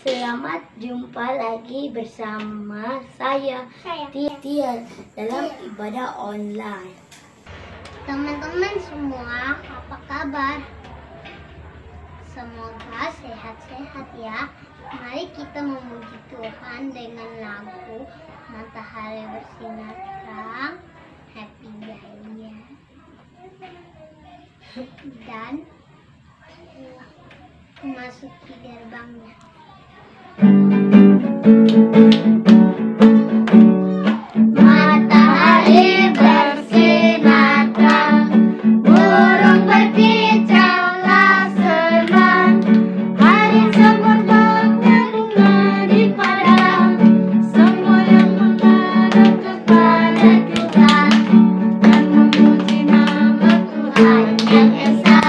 Selamat jumpa lagi bersama saya Tia dalam ibadah online. Teman-teman semua, apa kabar? Semoga sehat-sehat ya. Mari kita memuji Tuhan dengan lagu Matahari Bersinar Terang, Happy Jaya. Dan memasuki gerbangnya. Matahari bersinar terang, burung berkicaulah senang. Hari semerbak bunga di padang, semua yang menghadap kepada Tuhan dan memuji nama Tuhan yang esa.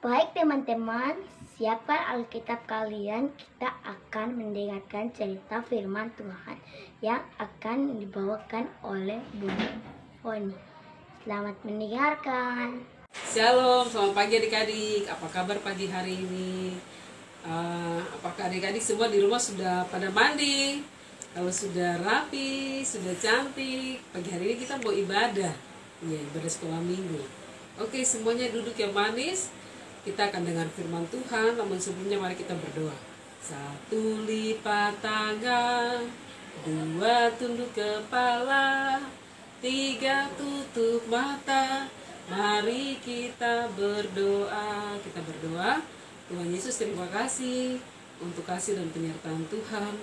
Baik teman-teman, siapkan Alkitab kalian. Kita akan mendengarkan cerita firman Tuhan yang akan dibawakan oleh Bunda Foni. Selamat mendengarkan. Shalom, selamat pagi adik-adik. Apa kabar pagi hari ini? Apakah adik-adik semua di rumah sudah pada mandi? Kalau sudah rapi, sudah cantik, pagi hari ini kita mau ibadah. Ya, ibadah sekolah minggu. Oke, semuanya duduk yang manis. Kita akan dengar firman Tuhan, namun sebelumnya mari kita berdoa. 1 lipat tangan, 2 tunduk kepala, 3 tutup mata. Mari kita berdoa. Kita berdoa. Tuhan Yesus, terima kasih untuk kasih dan penyertaan Tuhan.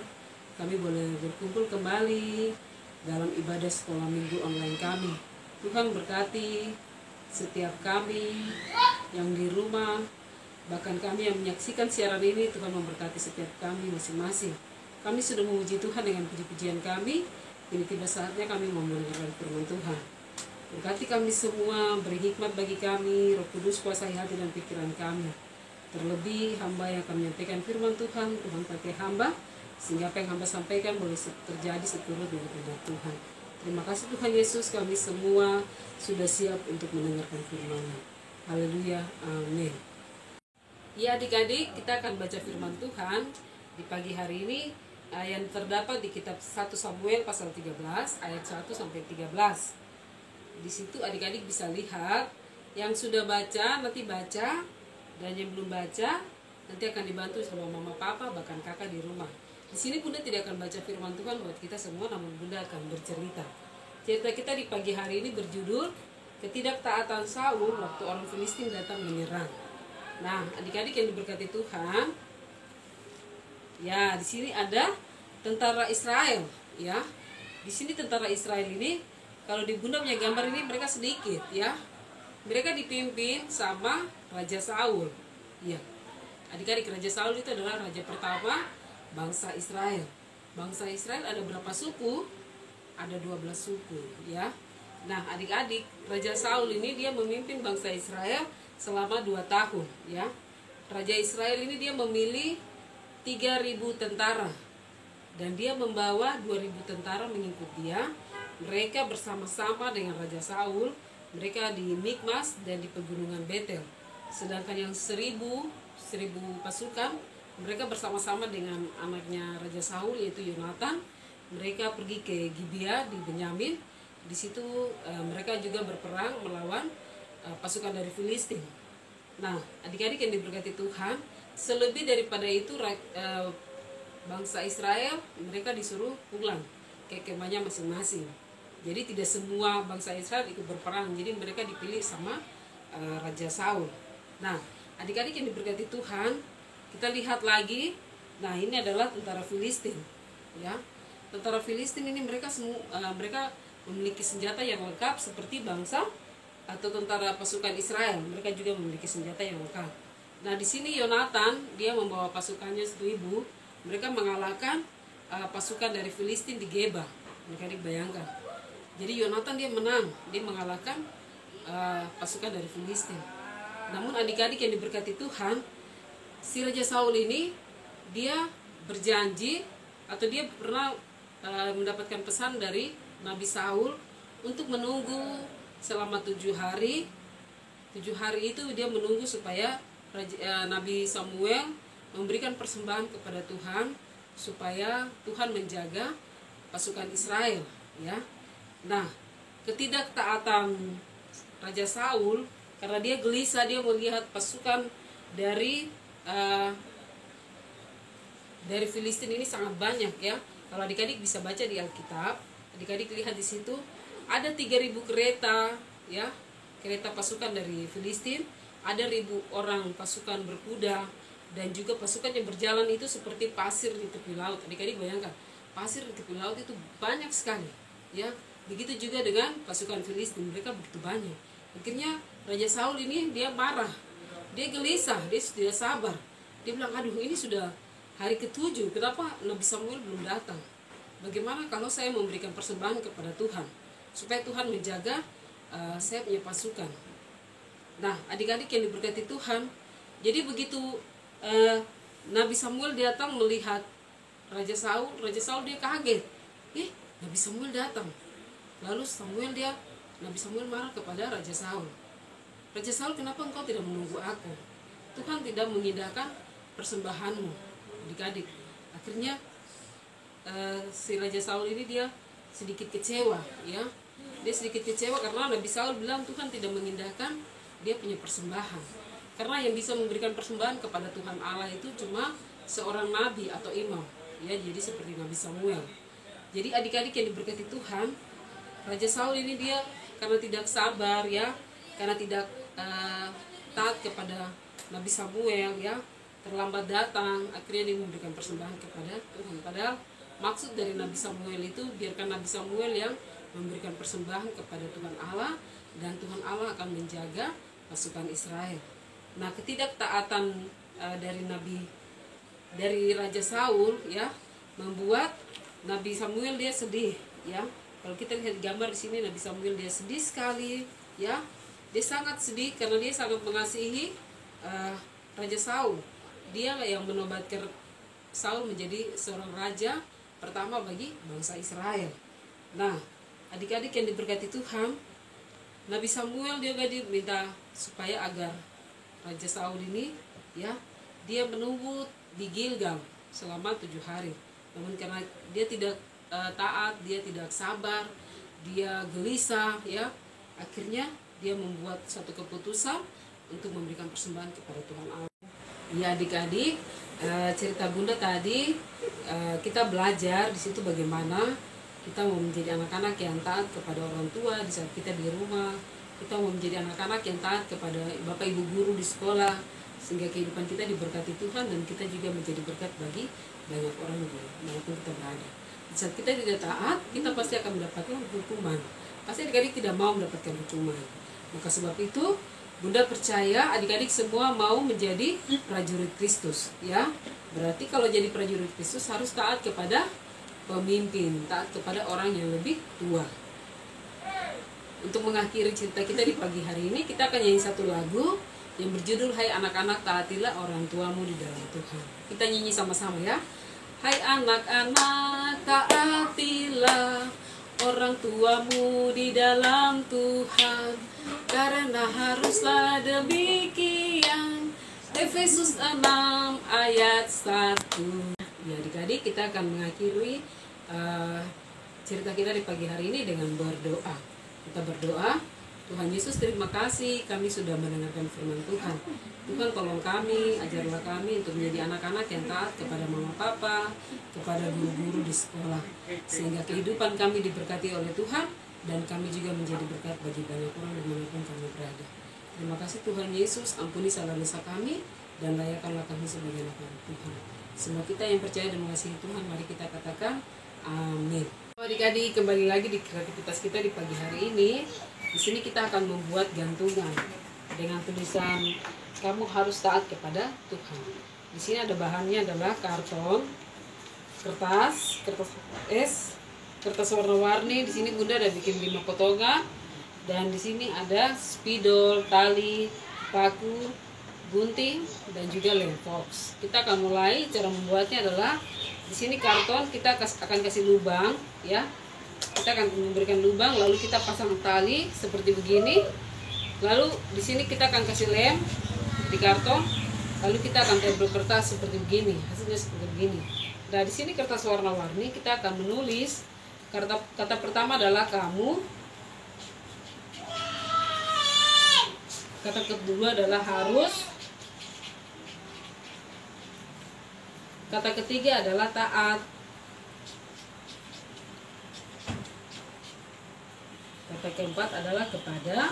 Kami boleh berkumpul kembali dalam ibadah sekolah minggu online kami. Tuhan berkati setiap kami yang di rumah, bahkan kami yang menyaksikan siaran ini. Tuhan memberkati setiap kami masing-masing. Kami sudah memuji Tuhan dengan puji-pujian kami. Kini tiba saatnya kami mau mendengarkan firman Tuhan. Berkati kami semua, beri hikmat bagi kami. Roh Kudus kuasai hati dan pikiran kami. Terlebih hamba yang akan menyampaikan firman Tuhan, Tuhan pakai hamba, sehingga apa yang hamba sampaikan boleh terjadi seturut dengan kehendak Tuhan. Terima kasih Tuhan Yesus, kami semua sudah siap untuk mendengarkan firman-Nya. Haleluya, amin. Ya adik-adik, kita akan baca firman Tuhan di pagi hari ini yang terdapat di kitab 1 Samuel pasal 13 ayat 1 sampai 13. Di situ adik-adik bisa lihat, yang sudah baca nanti baca, dan yang belum baca nanti akan dibantu sama mama papa bahkan kakak di rumah. Di sini Bunda tidak akan baca firman Tuhan buat kita semua, namun Bunda akan bercerita. Cerita kita di pagi hari ini berjudul Ketidaktaatan Saul waktu orang Filistin datang menyerang. Nah, adik-adik yang diberkati Tuhan, ya di sini ada tentara Israel, ya. Di sini tentara Israel ini, kalau di Bunda punya gambar ini mereka sedikit, ya. Mereka dipimpin sama Raja Saul, ya. Adik-adik, Raja Saul itu adalah raja pertama bangsa Israel. Bangsa Israel ada berapa suku? Ada 12 suku, ya. Nah, adik-adik, Raja Saul ini dia memimpin bangsa Israel selama 2 tahun, ya. Raja Israel ini dia memilih 3.000 tentara. Dan dia membawa 2.000 tentara mengikut dia. Mereka bersama-sama dengan Raja Saul, mereka di Mikmas dan di pegunungan Betel. Sedangkan yang 1.000 pasukan, mereka bersama-sama dengan anaknya Raja Saul yaitu Yonatan. Mereka pergi ke Gibea di Benyamin. Di situ mereka juga berperang melawan pasukan dari Filistin. Nah, adik-adik yang diberkati Tuhan, selebih daripada itu bangsa Israel mereka disuruh pulang ke kemahnya masing-masing. Jadi tidak semua bangsa Israel ikut berperang. Jadi mereka dipilih sama Raja Saul. Nah, adik-adik yang diberkati Tuhan, kita lihat lagi. Nah, ini adalah tentara Filistin, ya. Tentara Filistin ini mereka memiliki senjata yang lengkap seperti bangsa atau tentara pasukan Israel. Mereka juga memiliki senjata yang lengkap. Nah, di sini Yonatan dia membawa pasukannya 1.000. Mereka mengalahkan pasukan dari Filistin di Geba. Mereka dibayangkan. Jadi Yonatan dia menang, dia mengalahkan pasukan dari Filistin. Namun adik-adik yang diberkati Tuhan, si Raja Saul ini dia berjanji atau dia pernah mendapatkan pesan dari Nabi Saul untuk menunggu selama 7 hari. 7 hari itu dia menunggu supaya Nabi Samuel memberikan persembahan kepada Tuhan supaya Tuhan menjaga pasukan Israel, ya. Nah, ketidaktaatan Raja Saul karena dia gelisah, dia melihat pasukan dari Filistin ini sangat banyak, ya. Kalau adik-adik bisa baca di Alkitab, adik-adik lihat di situ ada 3.000 kereta, ya, kereta pasukan dari Filistin, ada 1.000 orang pasukan berkuda, dan juga pasukan yang berjalan itu seperti pasir di tepi laut. Adik-adik bayangkan, pasir di tepi laut itu banyak sekali, ya. Begitu juga dengan pasukan Filistin, mereka begitu banyak. Akhirnya Raja Saul ini dia marah, dia gelisah, dia tidak sabar. Dia bilang, aduh ini sudah hari ke-7, kenapa Nabi Samuel belum datang? Bagaimana kalau saya memberikan persembahan kepada Tuhan, supaya Tuhan menjaga saya punya pasukan. Nah, adik-adik yang diberkati Tuhan, jadi begitu Nabi Samuel datang melihat Raja Saul dia kaget. Nabi Samuel datang. Lalu Nabi Samuel marah kepada Raja Saul. Raja Saul, kenapa engkau tidak menunggu aku? Tuhan tidak mengindahkan persembahanmu, adik-adik. Akhirnya si Raja Saul ini dia sedikit kecewa, ya. Dia sedikit kecewa karena Nabi Saul bilang Tuhan tidak mengindahkan dia punya persembahan. Karena yang bisa memberikan persembahan kepada Tuhan Allah itu cuma seorang nabi atau imam, ya. Jadi seperti Nabi Samuel. Jadi adik-adik yang diberkati Tuhan, Raja Saul ini dia karena tidak sabar, ya, karena tidak taat kepada Nabi Samuel, ya, terlambat datang, akhirnya dia memberikan persembahan kepada Tuhan. Padahal maksud dari Nabi Samuel itu biarkan Nabi Samuel yang memberikan persembahan kepada Tuhan Allah, dan Tuhan Allah akan menjaga pasukan Israel. Nah, ketidaktaatan dari Raja Saul, ya, membuat Nabi Samuel dia sedih, ya. Kalau kita lihat gambar di sini, Nabi Samuel dia sedih sekali, ya. Dia sangat sedih karena dia sangat mengasihi Raja Saul. Dia yang menobatkan Saul menjadi seorang raja pertama bagi bangsa Israel. Nah, adik-adik yang diberkati Tuhan, Nabi Samuel dia minta supaya agar Raja Saul ini, ya, dia menunggu di Gilgal selama 7 hari. Namun karena dia tidak taat, dia tidak sabar, dia gelisah, ya, akhirnya dia membuat satu keputusan untuk memberikan persembahan kepada Tuhan Allah. Ya adik-adik, cerita Bunda tadi kita belajar di situ bagaimana kita mau menjadi anak-anak yang taat kepada orang tua di saat kita di rumah. Kita mau menjadi anak-anak yang taat kepada Bapak Ibu guru di sekolah, sehingga kehidupan kita diberkati Tuhan dan kita juga menjadi berkat bagi banyak orang dimanapun kita berada. Di saat kita tidak taat, kita pasti akan mendapatkan hukuman. Pasti adik-adik tidak mau mendapatkan hukuman. Maka sebab itu Bunda percaya adik-adik semua mau menjadi prajurit Kristus, ya. Berarti kalau jadi prajurit Kristus harus taat kepada pemimpin, taat kepada orang yang lebih tua. Untuk mengakhiri cerita kita di pagi hari ini, kita akan nyanyi satu lagu yang berjudul Hai anak-anak taatilah orang tuamu di dalam Tuhan. Kita nyanyi sama-sama, ya. Hai anak-anak taatilah orang tuamu di dalam Tuhan, karena haruslah demikian. Efesus 6 ayat 1. Ya adik-adik, kita akan mengakhiri cerita kita di pagi hari ini dengan berdoa. Kita berdoa. Tuhan Yesus, terima kasih kami sudah mendengarkan firman Tuhan. Tuhan tolong kami, ajarlah kami untuk menjadi anak-anak yang taat kepada mama papa, kepada guru-guru di sekolah. Sehingga kehidupan kami diberkati oleh Tuhan dan kami juga menjadi berkat bagi banyak orang dimanapun kami berada. Terima kasih Tuhan Yesus, ampuni salah dosa kami dan layakkanlah kami sebagai anak-anak Tuhan. Semua kita yang percaya dan mengasihi Tuhan, mari kita katakan amin. Adik-adik, kembali lagi di kreativitas kita di pagi hari ini. Di sini kita akan membuat gantungan dengan tulisan kamu harus taat kepada Tuhan. Di sini ada bahannya adalah karton, kertas es, kertas warna-warni. Di sini Bunda ada bikin 5 potongan. Dan di sini ada spidol, tali, paku, gunting, dan juga lem fox. Kita akan mulai. Cara membuatnya adalah di sini karton kita akan kasih lubang, ya. Kita akan memberikan lubang, lalu kita pasang tali seperti begini. Lalu di sini kita akan kasih lem di karton, lalu kita akan tempel kertas seperti begini. Hasilnya seperti begini. Nah, di sini kertas warna-warni kita akan menulis kata pertama adalah kamu. Kata kedua adalah harus. Kata ketiga adalah taat. Kata keempat adalah kepada.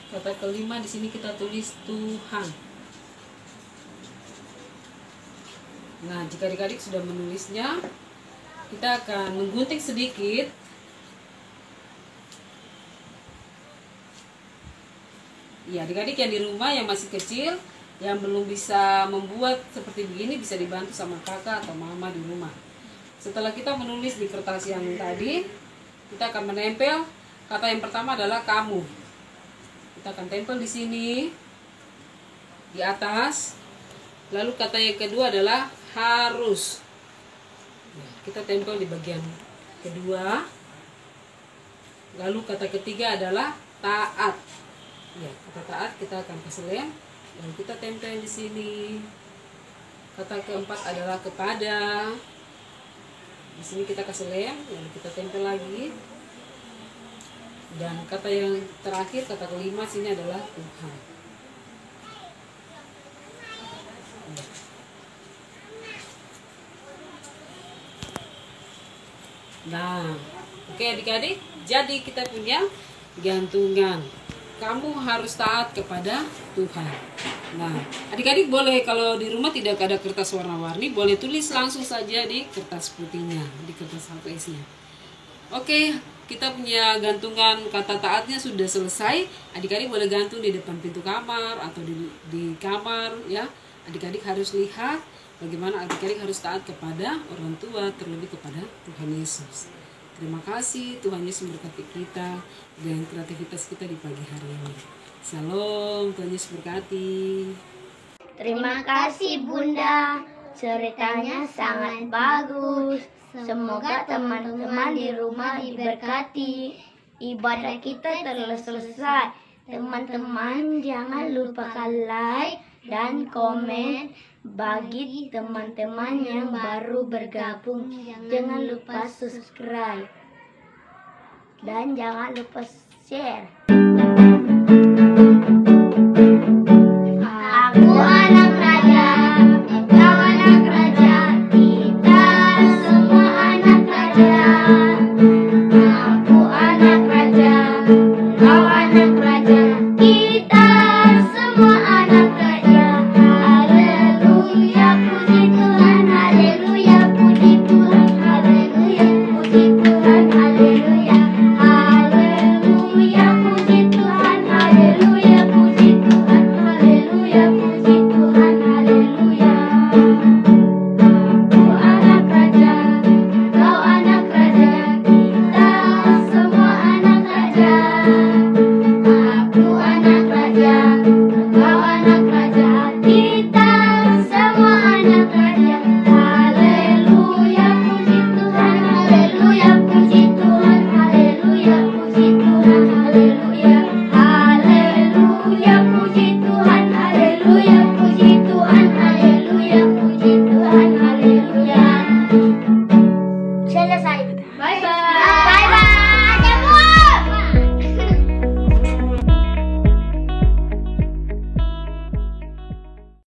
Kata kelima di sini kita tulis Tuhan. Nah, jika adik-adik sudah menulisnya, kita akan menggunting sedikit. Ya, adik-adik yang di rumah yang masih kecil, yang belum bisa membuat seperti begini, bisa dibantu sama kakak atau mama di rumah. Setelah kita menulis di kertas yang tadi, kita akan menempel. Kata yang pertama adalah kamu. Kita akan tempel di sini, di atas. Lalu kata yang kedua adalah harus. Kita tempel di bagian kedua. Lalu kata ketiga adalah taat. Ya, kata taat kita akan kasih lem, lalu kita tempel di sini. Kata keempat adalah kepada. Di sini kita kasih lem, lalu kita tempel lagi. Dan kata yang terakhir, kata kelima sini adalah Tuhan. Ya. Nah, oke adik-adik, jadi kita punya gantungan. Kamu harus taat kepada Tuhan. Nah, adik-adik boleh kalau di rumah tidak ada kertas warna-warni, boleh tulis langsung saja di kertas putihnya, di kertas HVS-nya. Oke, kita punya gantungan kata taatnya sudah selesai. Adik-adik boleh gantung di depan pintu kamar atau di kamar, ya. Adik-adik harus lihat bagaimana adik-adik harus taat kepada orang tua, terlebih kepada Tuhan Yesus. Terima kasih, Tuhan Yesus memberkati kita dan kreativitas kita di pagi hari ini. Shalom, Tuhan Yesus berkati. Terima kasih Bunda, ceritanya sangat bagus. Semoga teman-teman di rumah diberkati. Ibadah kita telah selesai. Teman-teman jangan lupakan like dan komen bagi teman-teman yang baru bergabung. Jangan lupa subscribe dan jangan lupa share. Aku anak